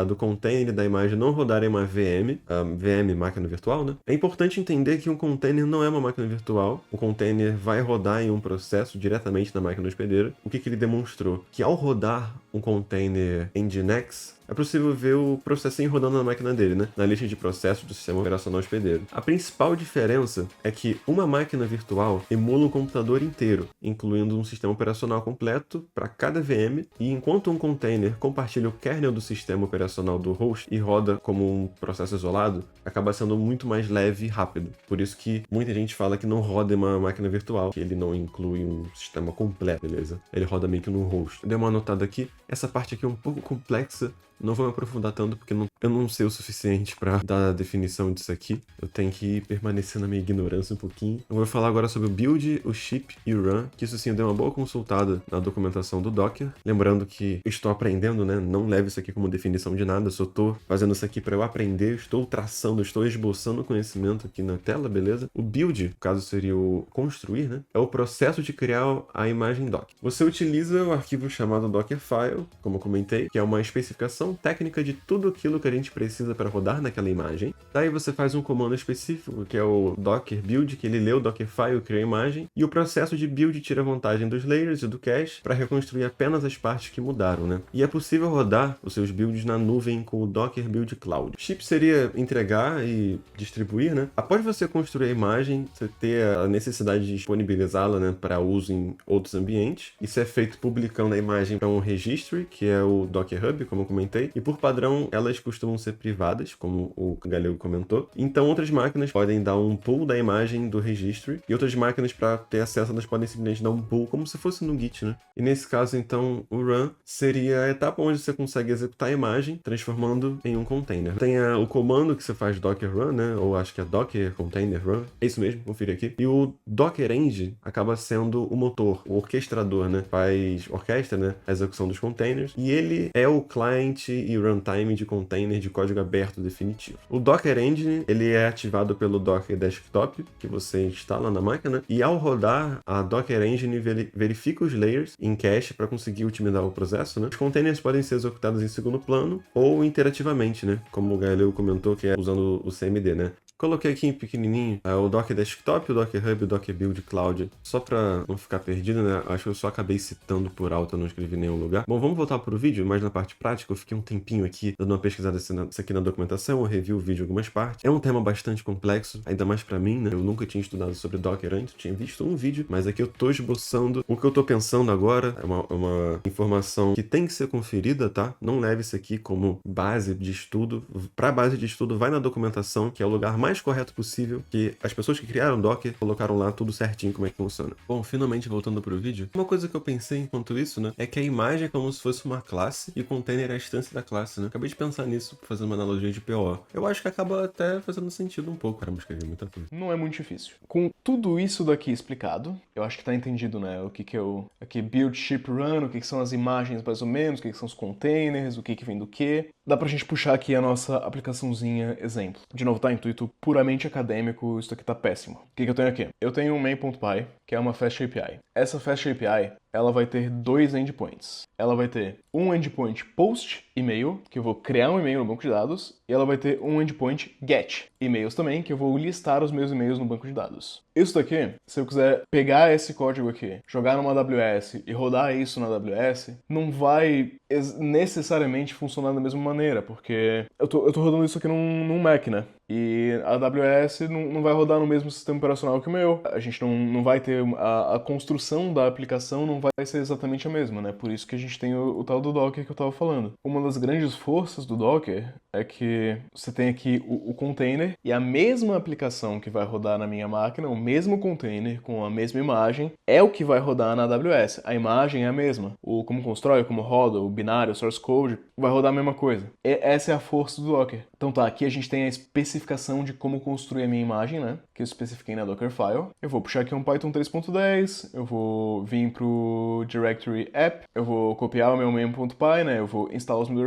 do container da imagem não rodar em uma VM, VM, máquina virtual, né? É importante entender que um container não é uma máquina virtual. O container vai rodar em um processo diretamente na máquina hospedeira. O que ele demonstrou? Que ao rodar um container em Nginx, é possível ver o processinho rodando na máquina dele, né? Na lista de processos do sistema operacional hospedeiro. A principal diferença é que uma máquina virtual emula um computador inteiro, incluindo um sistema operacional completo para cada VM, e enquanto um container compartilha o kernel do sistema operacional do host e roda como um processo isolado, acaba sendo muito mais leve e rápido. Por isso que muita gente fala que não roda em uma máquina virtual, que ele não inclui um sistema completo, beleza? Ele roda meio que no host. Eu dei uma anotada aqui, essa parte aqui é um pouco complexa, não vou me aprofundar tanto porque eu não sei o suficiente para dar a definição disso aqui. Eu tenho que permanecer na minha ignorância um pouquinho. Eu vou falar agora sobre o build, o ship e o run, que isso sim eu dei uma boa consultada na documentação do Docker. Lembrando que eu estou aprendendo, né? Não leve isso aqui como definição de nada, eu só estou fazendo isso aqui para eu aprender, estou traçando, estou esboçando o conhecimento aqui na tela, beleza? O build, no caso seria o construir, né? É o processo de criar a imagem Docker. Você utiliza o arquivo chamado Dockerfile, como eu comentei, que é uma especificação técnica de tudo aquilo que a gente precisa para rodar naquela imagem. Daí você faz um comando específico, que é o docker build, que ele lê o Dockerfile, cria a imagem, e o processo de build tira vantagem dos layers e do cache para reconstruir apenas as partes que mudaram, né? E é possível rodar os seus builds na nuvem com o Docker Build Cloud. Ship seria entregar e distribuir, né? Após você construir a imagem, você ter a necessidade de disponibilizá-la, né, para uso em outros ambientes. Isso é feito publicando a imagem para um registry, que é o Docker Hub, como eu comentei, e por padrão elas costumam ser privadas, como o Galego comentou. Então outras máquinas podem dar um pull da imagem do registry, e outras máquinas, para ter acesso, elas podem simplesmente dar um pull, como se fosse no Git, né? E nesse caso, então, o run seria a etapa onde você consegue executar a imagem, transformando em um container. Tem o comando que você faz docker run, né? Ou acho que é docker container run. É isso mesmo, confira aqui. E o Docker Engine acaba sendo o motor, o orquestrador, né? Faz orquestra, né? A execução dos containers. E ele é o client e runtime de container de código aberto definitivo. O Docker Engine, ele é ativado pelo Docker Desktop, que você instala na máquina, e ao rodar, a Docker Engine verifica os layers em cache para conseguir otimizar o processo, né? Os containers podem ser executados em segundo plano ou interativamente, né? Como o Galileu comentou, que é usando o CMD, né? Coloquei aqui em pequenininho o Docker Desktop, o Docker Hub, o Docker Build Cloud, só pra não ficar perdido, né? Acho que eu só acabei citando por alto, eu não escrevi em nenhum lugar. Bom, vamos voltar pro vídeo, mas na parte prática eu fiquei um tempinho aqui dando uma pesquisada isso aqui na documentação, eu revi o vídeo em algumas partes. É um tema bastante complexo, ainda mais pra mim, né? Eu nunca tinha estudado sobre Docker antes, tinha visto um vídeo, mas aqui eu tô esboçando o que eu tô pensando agora. É uma informação que tem que ser conferida, tá? Não leve isso aqui como base de estudo. Pra base de estudo, vai na documentação, que é o lugar mais correto possível, que as pessoas que criaram Docker colocaram lá tudo certinho como é que funciona. Bom, finalmente voltando pro vídeo, uma coisa que eu pensei enquanto isso, né, é que a imagem é como se fosse uma classe e o container é a instância da classe, né? Acabei de pensar nisso, fazendo uma analogia de PO. Eu acho que acaba até fazendo sentido um pouco. Caramba, escrevi muita coisa. Não é muito difícil. Com tudo isso daqui explicado, eu acho que tá entendido, né? O que é o aqui build, ship, run, o que são as imagens mais ou menos, o que são os containers, o que vem do quê. Dá pra gente puxar aqui a nossa aplicaçãozinha exemplo. De novo, tá? Intuito puramente acadêmico, isso aqui tá péssimo. O que eu tenho aqui? Eu tenho um main.py, que é uma Fast API. Essa Fast API, ela vai ter dois endpoints. Ela vai ter um endpoint post e-mail, que eu vou criar um e-mail no banco de dados, e ela vai ter um endpoint get e-mails também, que eu vou listar os meus e-mails no banco de dados. Isso daqui, se eu quiser pegar esse código aqui, jogar numa AWS e rodar isso na AWS, não vai necessariamente funcionar da mesma maneira, porque eu tô rodando isso aqui num Mac, né? E a AWS não vai rodar no mesmo sistema operacional que o meu. A gente não vai ter... A construção da aplicação não vai ser exatamente a mesma, né? Por isso que a gente tem o tal do Docker que eu tava falando. Uma das grandes forças do Docker é que você tem aqui o container e a mesma aplicação que vai rodar na minha máquina, o mesmo container com a mesma imagem, é o que vai rodar na AWS. A imagem é a mesma. Como constrói, como roda, o binário, o source code, vai rodar a mesma coisa. Essa é a força do Docker. Então tá, aqui a gente tem a especificação de como construir a minha imagem, né? Que eu especifiquei na Dockerfile. Eu vou puxar aqui um Python 3.10, eu vou vir pro directory app, eu vou copiar o meu main.py, né? Eu vou instalar os meus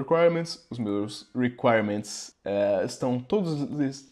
requirements estão todos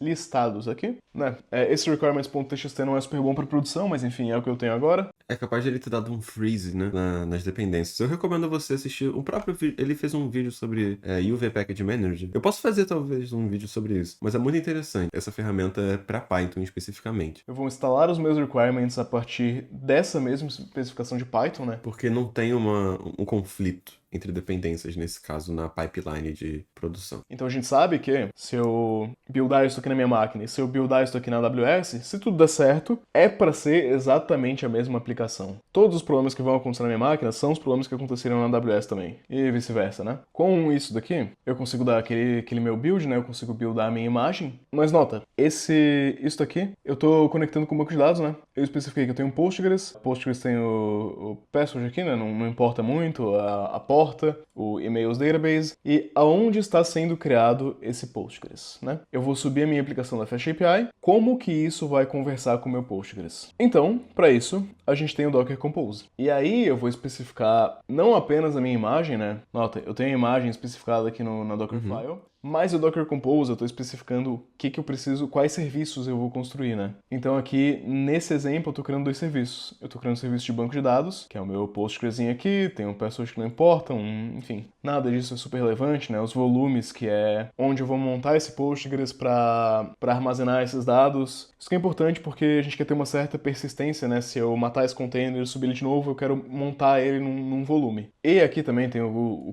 listados aqui, né? Esse requirements.txt não é super bom para produção, mas enfim, é o que eu tenho agora. é capaz de ele ter dado um freeze, né, nas dependências. Eu recomendo você assistir o próprio vídeo. Ele fez um vídeo sobre UV Package Manager. Eu posso fazer, talvez, um vídeo sobre isso, mas é muito interessante. Essa ferramenta é para Python especificamente. Eu vou instalar os meus requirements a partir dessa mesma especificação de Python, né? Porque não tem um conflito entre dependências, nesse caso, na pipeline de produção. Então a gente sabe que se eu buildar isso aqui na minha máquina e se eu buildar isso aqui na AWS, se tudo der certo, é para ser exatamente a mesma aplicação. Todos os problemas que vão acontecer na minha máquina são os problemas que aconteceram na AWS também, e vice-versa, né? Com isso daqui, eu consigo dar aquele meu build, né? Eu consigo buildar a minha imagem, mas nota, isso daqui, eu tô conectando com o banco de dados, né? Eu especifiquei que eu tenho um Postgres tem o password aqui, né? Não importa muito, a porta, o emails database e aonde está sendo criado esse Postgres, né? Eu vou subir a minha aplicação da Fast API, como que isso vai conversar com o meu Postgres? Então, para isso, a gente tem o Docker Compose. E aí eu vou especificar não apenas a minha imagem, né? Nota, eu tenho a imagem especificada aqui na Dockerfile, mas o Docker Compose eu estou especificando o que eu preciso, quais serviços eu vou construir, né? Então aqui, nesse exemplo, eu estou criando 2 serviços. Eu estou criando um serviço de banco de dados, que é o meu Postgresinho aqui, tem um password que não importa, enfim, nada disso é super relevante, né? Os volumes, que é onde eu vou montar esse Postgres para armazenar esses dados. Isso que é importante porque a gente quer ter uma certa persistência, né? Se eu matar esse container e subir ele de novo, eu quero montar ele num volume. E aqui também tem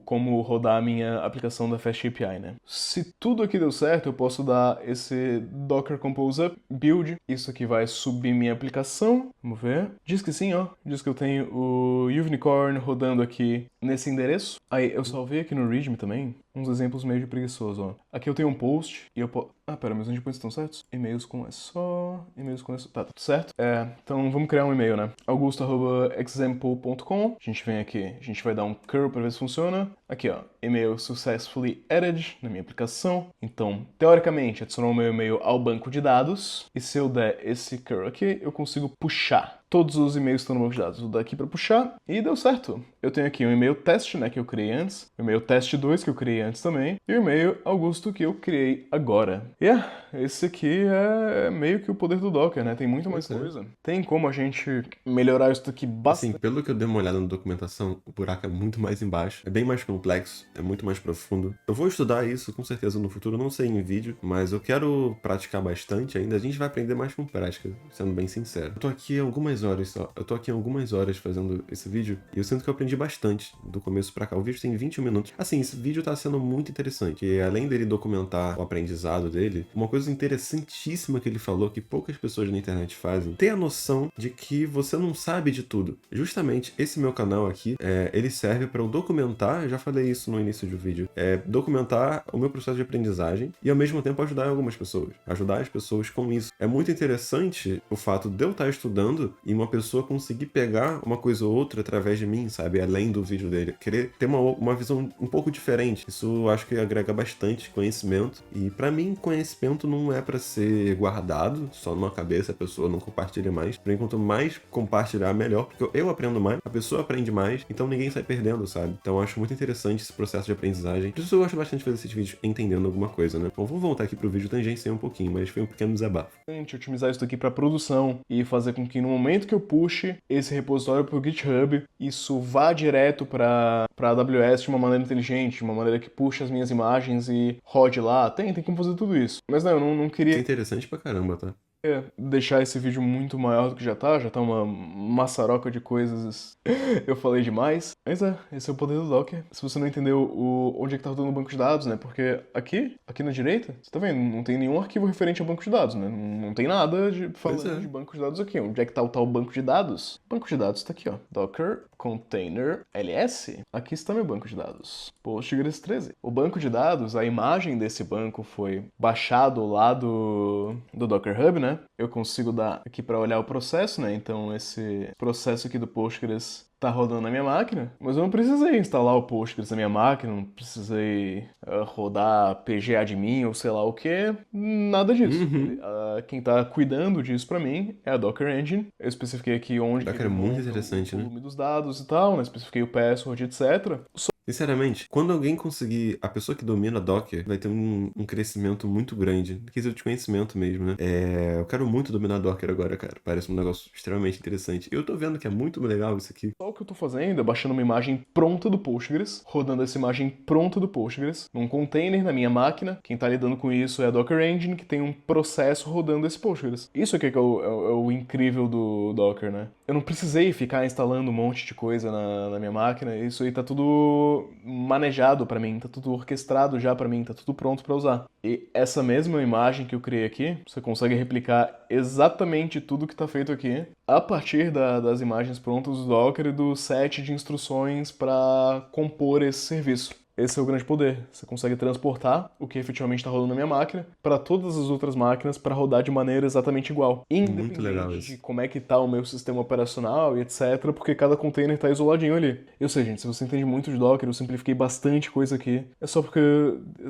como rodar a minha aplicação da Fast API, né? Se tudo aqui deu certo, eu posso dar esse Docker Compose Up build. Isso aqui vai subir minha aplicação. Vamos ver. Diz que sim, ó. Diz que eu tenho o Unicorn rodando aqui nesse endereço. Aí eu salvei aqui no README também uns exemplos meio de preguiçoso, ó. Aqui eu tenho um post e eu posso... Ah, pera, meus endpoints estão certos? E-mails com Tá, tudo certo? Então vamos criar um e-mail, né? augusto@example.com. A gente vem aqui, a gente vai dar um curl para ver se funciona. Aqui, ó, e-mail successfully added na minha aplicação. Então, teoricamente, adicionou o meu e-mail ao banco de dados. E se eu der esse curl aqui, eu consigo puxar todos os e-mails que estão no banco de dados. Vou dar aqui para puxar e deu certo. Eu tenho aqui um e-mail teste, né, que eu criei antes. O e-mail teste 2, que eu criei antes também. E o e-mail Augusto, que eu criei agora. Esse aqui é meio que o poder do Docker, né? Tem muito mais coisa. Tem como a gente melhorar isso daqui bastante. Assim, pelo que eu dei uma olhada na documentação, o buraco é muito mais embaixo. É bem mais complexo, é muito mais profundo. Eu vou estudar isso, com certeza, no futuro. Não sei em vídeo, mas eu quero praticar bastante ainda. A gente vai aprender mais com prática, sendo bem sincero. Eu tô aqui algumas horas fazendo esse vídeo e eu sinto que eu aprendi bastante do começo pra cá. O vídeo tem 21 minutos. Assim, esse vídeo tá sendo muito interessante, e além dele documentar o aprendizado dele, uma coisa interessantíssima que ele falou, que poucas pessoas na internet fazem, ter a noção de que você não sabe de tudo. Justamente esse meu canal aqui, ele serve para eu documentar, eu já falei isso no início do vídeo, documentar o meu processo de aprendizagem e ao mesmo tempo ajudar algumas pessoas, ajudar as pessoas com isso. É muito interessante o fato de eu estar estudando e uma pessoa conseguir pegar uma coisa ou outra através de mim, sabe? Além do vídeo dele. Querer ter uma visão um pouco diferente. Isso eu acho que agrega bastante conhecimento. E pra mim, conhecimento não é pra ser guardado só numa cabeça, a pessoa não compartilha mais. Pra mim, quanto mais compartilhar, melhor. Porque eu aprendo mais, a pessoa aprende mais, então ninguém sai perdendo, sabe? Então eu acho muito interessante esse processo de aprendizagem. Por isso eu gosto bastante de fazer esses vídeos entendendo alguma coisa, né? Bom, vamos voltar aqui pro vídeo tangenciar um pouquinho, mas foi um pequeno desabafo. Otimizar isso daqui para produção e fazer com que no momento que eu puxe esse repositório para o GitHub, isso vá direto para a AWS de uma maneira inteligente, de uma maneira que puxe as minhas imagens e rode lá. Tem como fazer tudo isso. Mas não, eu não queria... É interessante pra caramba, tá? Deixar esse vídeo muito maior do que já tá uma maçaroca de coisas, eu falei demais. Mas esse é o poder do Docker. Se você não entendeu onde é que tá rodando o banco de dados, né? Porque aqui na direita, você tá vendo, não tem nenhum arquivo referente ao banco de dados, né? Não tem nada falando de banco de dados aqui. Onde é que tá o tal banco de dados? O banco de dados tá aqui, ó. Docker Container LS. Aqui está meu banco de dados. Postgres 13. O banco de dados, a imagem desse banco foi baixado lá do Docker Hub, né? Eu consigo dar aqui para olhar o processo, né? Então esse processo aqui do Postgres tá rodando na minha máquina, mas eu não precisei instalar o Postgres na minha máquina, não precisei rodar pgadmin ou sei lá o que, nada disso. Uhum. Quem tá cuidando disso pra mim é a Docker Engine. Eu especifiquei aqui onde que Docker ele é muito monta o interessante, né? volume dos dados e tal, né? Especifiquei o password, etc. Sinceramente, quando alguém conseguir, a pessoa que domina Docker vai ter um crescimento muito grande, quesito de conhecimento mesmo, né? Eu quero muito dominar Docker agora, cara. Parece um negócio extremamente interessante. Eu tô vendo que é muito legal isso aqui. Só o que eu tô fazendo é baixando uma imagem pronta do Postgres, rodando essa imagem pronta do Postgres num container na minha máquina. Quem tá lidando com isso é a Docker Engine, que tem um processo rodando esse Postgres. Isso aqui é o incrível do Docker, né? Eu não precisei ficar instalando um monte de coisa na minha máquina. Isso aí tá tudo manejado pra mim, tá tudo orquestrado já pra mim, tá tudo pronto pra usar. E essa mesma imagem que eu criei aqui, você consegue replicar exatamente tudo que tá feito aqui a partir das imagens prontas do Docker e do set de instruções para compor esse serviço. Esse é o grande poder. Você consegue transportar o que efetivamente está rodando na minha máquina para todas as outras máquinas para rodar de maneira exatamente igual. Muito legal Independente isso. de como é que tá o meu sistema operacional e etc, porque cada container está isoladinho ali. Eu sei, gente, se você entende muito de Docker, eu simplifiquei bastante coisa aqui. É só porque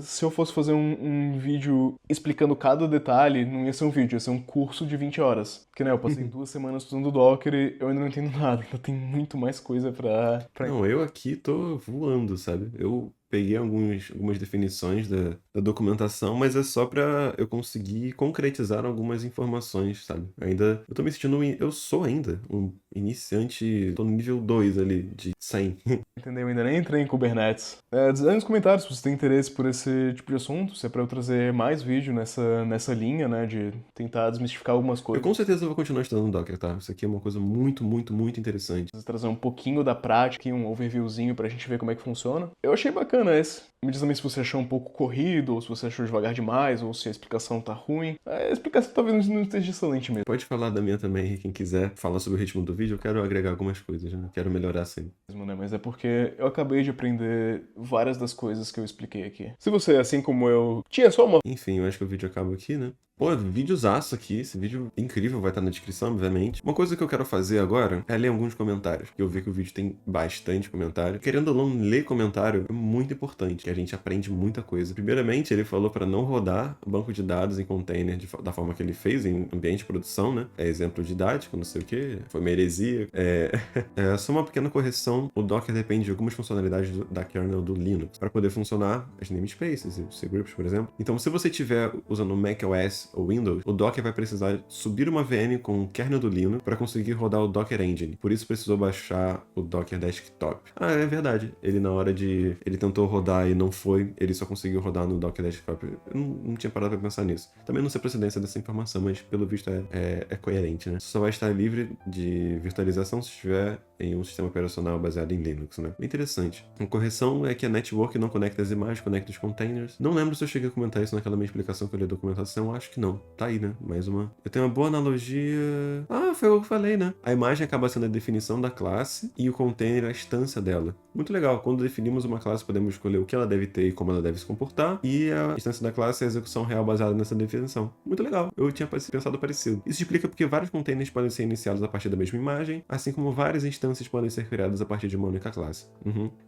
se eu fosse fazer um vídeo explicando cada detalhe, não ia ser um vídeo, ia ser um curso de 20 horas. Porque, né, eu passei 2 semanas usando Docker e eu ainda não entendo nada. Ainda tem muito mais coisa pra... Não, eu aqui tô voando, sabe? Eu peguei algumas definições da documentação, mas é só pra eu conseguir concretizar algumas informações, sabe? Ainda, eu tô me sentindo, eu sou ainda um iniciante, tô no nível 2 ali, de 100. Entendeu? Ainda nem entrei em Kubernetes. Diz aí nos comentários se você tem interesse por esse tipo de assunto, se é pra eu trazer mais vídeo nessa linha, né, de tentar desmistificar algumas Eu coisas. com certeza vou continuar estudando Docker, tá? Isso aqui é uma coisa muito, muito, muito interessante. Trazer um pouquinho da prática e um overviewzinho pra gente ver como é que funciona. Eu achei bacana esse. Me diz também se você achou um pouco corrido, ou se você achou devagar demais, ou se a explicação tá ruim. A explicação talvez não esteja excelente mesmo, Pode falar da minha também, quem quiser falar sobre o ritmo do vídeo, eu quero agregar algumas coisas, né? Quero melhorar sempre. né? Mas é porque eu acabei de aprender várias das coisas que eu expliquei aqui. Se você, assim como eu, tinha só uma... Enfim, eu acho que o vídeo acaba aqui, né? Pô, videozaço aqui, esse vídeo incrível vai estar na descrição, obviamente. Uma coisa que eu quero fazer agora é ler alguns comentários, porque eu vi que o vídeo tem bastante comentário. Querendo ou não, ler comentário é muito importante, que a gente aprende muita coisa. Primeiramente, ele falou para não rodar banco de dados em container da forma que ele fez, em ambiente de produção, né? É exemplo didático, não sei o que, foi uma heresia. É só uma pequena correção, o Docker depende de algumas funcionalidades da kernel do Linux, para poder funcionar as namespaces e os cgroups, por exemplo. Então, se você estiver usando macOS ou Windows, o Docker vai precisar subir uma VM com o kernel do Linux para conseguir rodar o Docker Engine. Por isso precisou baixar o Docker Desktop. Ah, é verdade. Ele na hora de... Ele tentou rodar e não foi. Ele só conseguiu rodar no Docker Desktop. Eu não tinha parado pra pensar nisso. Também não sei a procedência dessa informação, mas pelo visto é coerente, né? Só vai estar livre de virtualização se estiver em um sistema operacional baseado em Linux, né? Interessante. A correção é que a network não conecta as imagens, conecta os containers. Não lembro se eu cheguei a comentar isso naquela minha explicação que eu li a documentação. Acho que não. Tá aí, né? Mais uma. Eu tenho uma boa analogia... Ah, foi o que eu falei, né? A imagem acaba sendo a definição da classe e o container a instância dela. Muito legal. Quando definimos uma classe, podemos escolher o que ela deve ter e como ela deve se comportar. E a instância da classe é a execução real baseada nessa definição. Muito legal. Eu tinha pensado parecido. Isso explica porque vários containers podem ser iniciados a partir da mesma imagem, assim como várias instâncias podem ser criadas a partir de uma única classe.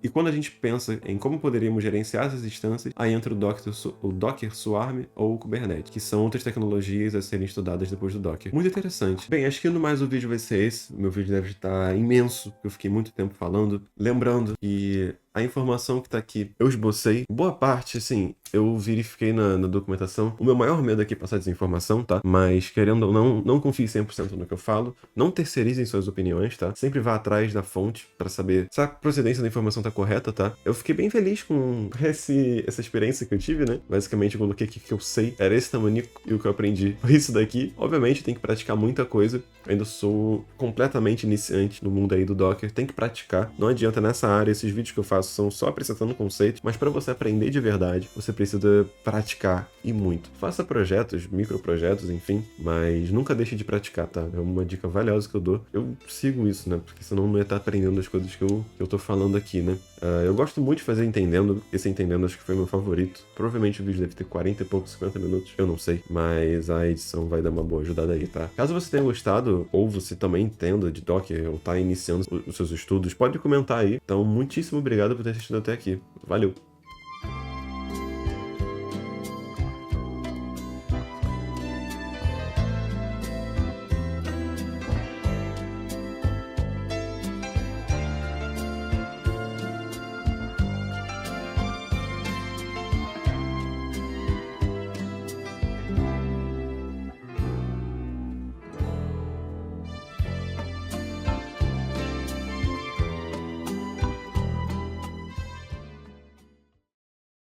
E quando a gente pensa em como poderíamos gerenciar essas instâncias, aí entra o Docker Swarm ou o Kubernetes, que são outras tecnologias a serem estudadas depois do Docker. Muito interessante. Bem, acho que no mais o vídeo vai ser esse. O meu vídeo deve estar imenso, eu fiquei muito tempo falando. Lembrando que a informação que tá aqui, eu esbocei. Boa parte, assim, eu verifiquei na documentação. O meu maior medo aqui é passar desinformação, tá? Mas, querendo ou não confie 100% no que eu falo. Não terceirizem suas opiniões, tá? Sempre vá atrás da fonte pra saber se a procedência da informação tá correta, tá? Eu fiquei bem feliz com essa experiência que eu tive, né? Basicamente, eu coloquei aqui que eu sei. Era esse tamanico e o que eu aprendi foi isso daqui. Obviamente, tem que praticar muita coisa. Eu ainda sou completamente iniciante no mundo aí do Docker. Tem que praticar. Não adianta nessa área, esses vídeos que eu faço são só apresentando conceitos, mas para você aprender de verdade, você precisa praticar e muito. Faça projetos, microprojetos, enfim, mas nunca deixe de praticar, tá? É uma dica valiosa que eu dou. Eu sigo isso, né? Porque senão não ia estar aprendendo as coisas que eu tô falando aqui, né? Eu gosto muito de fazer Entendendo. Esse Entendendo acho que foi meu favorito. Provavelmente o vídeo deve ter 40 e poucos, 50 minutos. Eu não sei. Mas a edição vai dar uma boa ajudada aí, tá? Caso você tenha gostado, ou você também entenda de Docker, ou tá iniciando os seus estudos, pode comentar aí. Então, muitíssimo obrigado por ter assistido até aqui. Valeu!